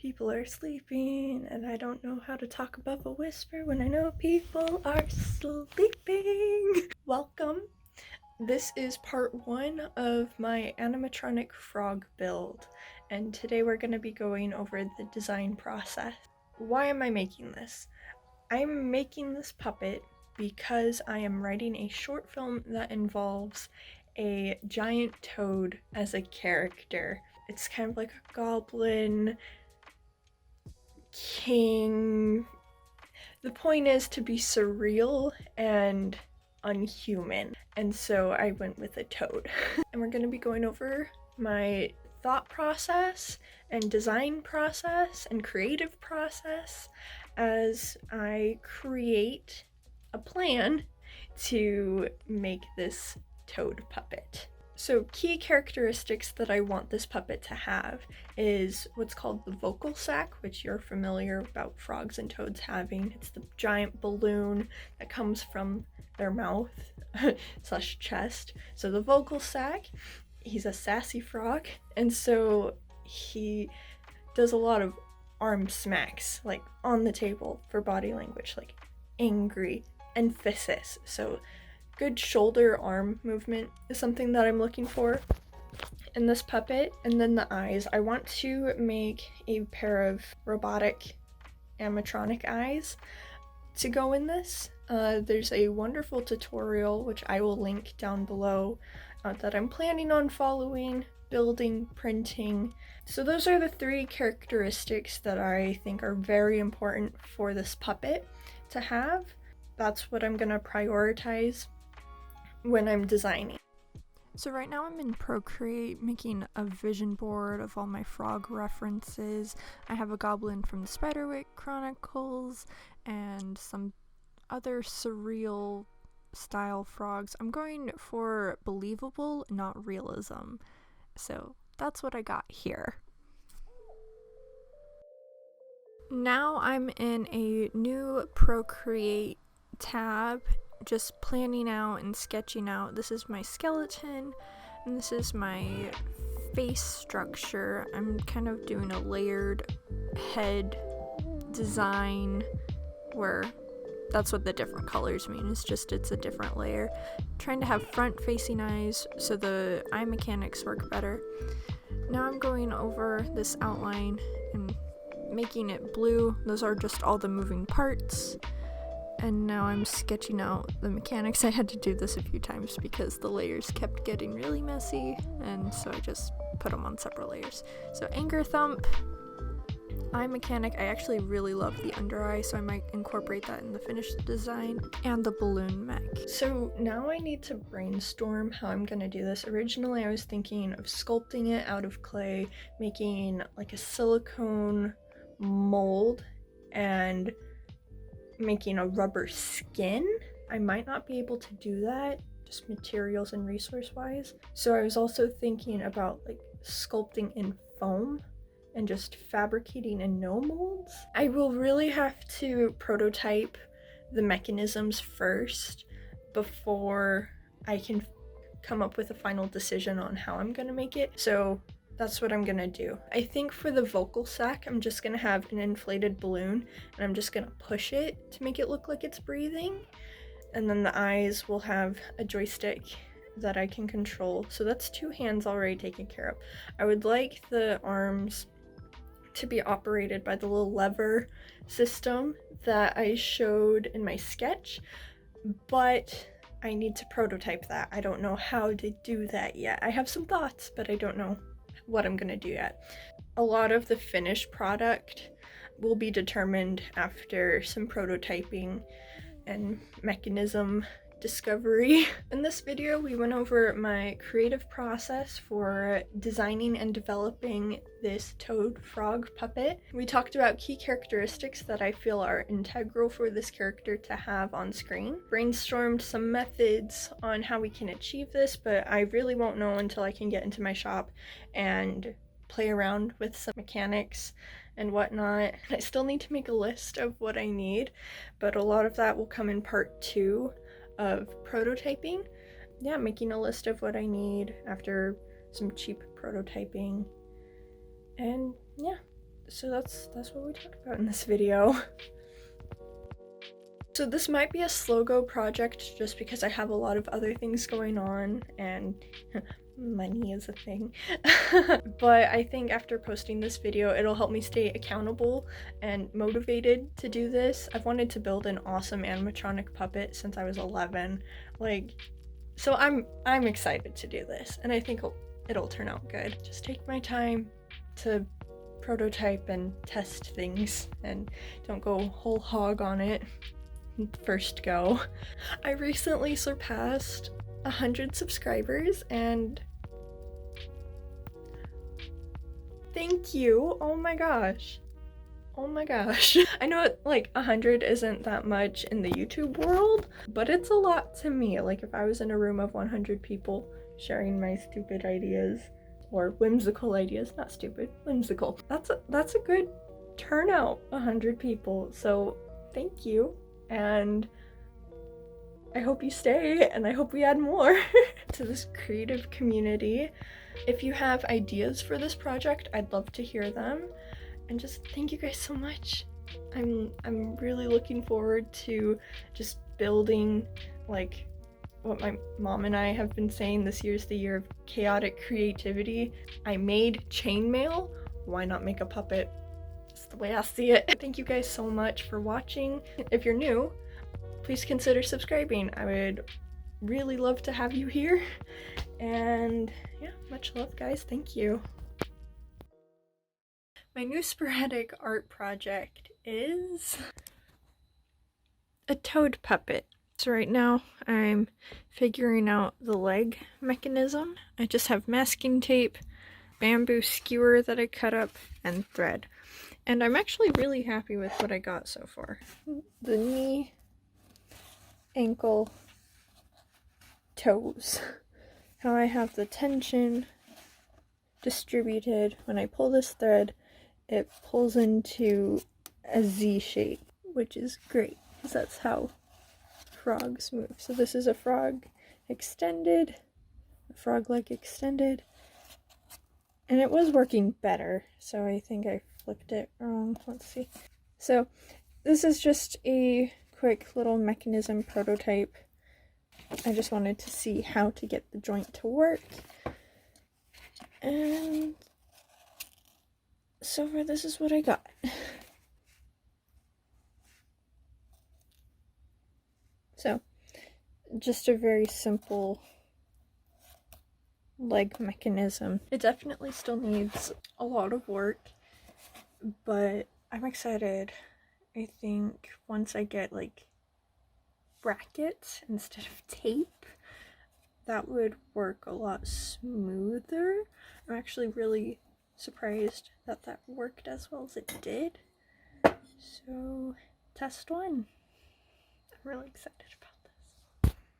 People are sleeping, and I don't know how to talk above a whisper when I know people are sleeping. Welcome. This is part 1 of my animatronic frog build, and today we're going to be going over the design process. Why am I making this? I'm making this puppet because I am writing a short film that involves a giant toad as a character. It's kind of like a goblin king. The point is to be surreal and unhuman, and so I went with a toad. And we're going to be going over my thought process and design process and creative process as I create a plan to make this toad puppet. So key characteristics that I want this puppet to have is what's called the vocal sac, which you're familiar about frogs and toads having. It's the giant balloon that comes from their mouth slash chest. So the vocal sac, he's a sassy frog, and so he does a lot of arm smacks, like on the table for body language, like angry, emphasis. So good shoulder arm movement is something that I'm looking for in this puppet. And then the eyes, I want to make a pair of robotic animatronic eyes to go in this. There's a wonderful tutorial which I will link down below that I'm planning on following, building, printing. So those are the 3 characteristics that I think are very important for this puppet to have. That's what I'm gonna prioritize when I'm designing. So right now I'm in Procreate making a vision board of all my frog references. I have a goblin from the Spiderwick Chronicles and some other surreal style frogs. I'm going for believable, not realism. So that's what I got here. Now I'm in a new Procreate tab, just planning out and sketching out. This is my skeleton and this is my face structure. I'm kind of doing a layered head design where that's what the different colors mean. It's a different layer. Trying to have front facing eyes so the eye mechanics work better. Now I'm going over this outline and making it blue. Those are just all the moving parts. And now I'm sketching out the mechanics. I had to do this a few times because the layers kept getting really messy, and so I just put them on separate layers. So anger thump, eye mechanic. I actually really love the under eye, so I might incorporate that in the finished design, and the balloon mech. So now I need to brainstorm how I'm gonna do this. Originally I was thinking of sculpting it out of clay, making like a silicone mold and making a rubber skin. I might not be able to do that, just materials and resource wise. So I was also thinking about like sculpting in foam and just fabricating in no molds. I will really have to prototype the mechanisms first before I can come up with a final decision on how I'm gonna make it. So that's what I'm gonna do. I think for the vocal sac, I'm just gonna have an inflated balloon and I'm just gonna push it to make it look like it's breathing. And then the eyes will have a joystick that I can control. So that's 2 hands already taken care of. I would like the arms to be operated by the little lever system that I showed in my sketch, but I need to prototype that. I don't know how to do that yet. I have some thoughts, but I don't know what I'm gonna do yet. A lot of the finished product will be determined after some prototyping and mechanism discovery. In this video, we went over my creative process for designing and developing this toad frog puppet. We talked about key characteristics that I feel are integral for this character to have on screen. Brainstormed some methods on how we can achieve this, but I really won't know until I can get into my shop and play around with some mechanics and whatnot. I still need to make a list of what I need, but a lot of that will come in part 2 of prototyping. Yeah, making a list of what I need after some cheap prototyping. And yeah, So that's what we talked about in this video. So this might be a slow go project just because I have a lot of other things going on and money is a thing. But I think after posting this video, it'll help me stay accountable and motivated to do this. I've wanted to build an awesome animatronic puppet since I was 11. So I'm excited to do this, and I think it'll turn out good. Just take my time to prototype and test things and don't go whole hog on it first go. I recently surpassed 100 subscribers and thank you. Oh my gosh. I know like 100 isn't that much in the YouTube world, but it's a lot to me. Like if I was in a room of 100 people sharing my stupid ideas or whimsical ideas, not stupid, whimsical. That's a good turnout, 100 people. So thank you, and I hope you stay, and I hope we add more to this creative community. If you have ideas for this project, I'd love to hear them. And just thank you guys so much. I'm really looking forward to just building like what my mom and I have been saying. This year's the year of chaotic creativity. I made chainmail. Why not make a puppet? That's the way I see it. Thank you guys so much for watching. If you're new, please consider subscribing. I would really love to have you here. And yeah, much love guys. Thank you. My new sporadic art project is a toad puppet. So right now I'm figuring out the leg mechanism. I just have masking tape, bamboo skewer that I cut up, and thread. And I'm actually really happy with what I got so far. The knee, ankle, toes. How I have the tension distributed. When I pull this thread, it pulls into a Z shape, which is great because that's how frogs move. So this is a frog extended, a frog leg extended, and it was working better, so I think I flipped it wrong. Let's see. So this is just a quick little mechanism prototype. I just wanted to see how to get the joint to work, and so far this is what I got. So just a very simple leg mechanism. It definitely still needs a lot of work, but I'm excited. I think once I get like brackets instead of tape, that would work a lot smoother. I'm actually really surprised that that worked as well as it did. So test one. I'm really excited about it.